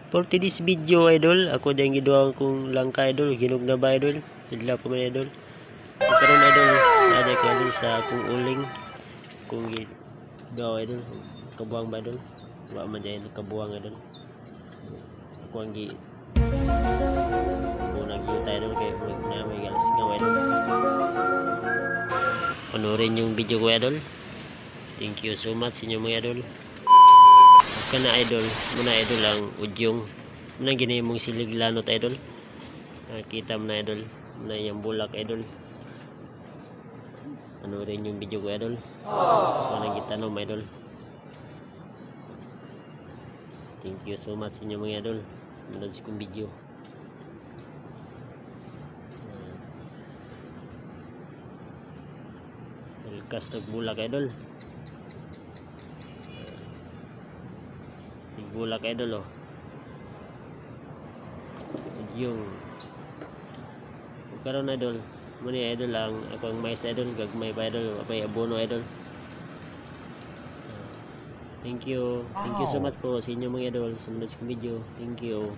For today's video idol, ako din giduang kong langka idol, ginog na ba idol? Idla po man idol. Karon idol, ada ka sa akong uling kung gidaw idol, kabuang ba idol? Wa man dyan kabuang idol. Ako ang gi muna kita idol kay na may galis nga idol. Panorin yung video ko idol. Thank you so much sa inyo mga idol. Kana idol, muna idol ang udyong muna gini mong silig lanot idol. Nakita mo na idol, muna yung bulak idol. Ano rin yung video ko idol. Muna gitanong idol. Thank you so much sa inyo mga idol. Manood sa kong video. Ilkas nagbulak idol. Bulak idol oh. Yung karon idol, muni idol lang ako ang mais idol, gagmay pa idol, apay abono idol. Thank you so much po sa inyo mga idol sa mga video. Thank you.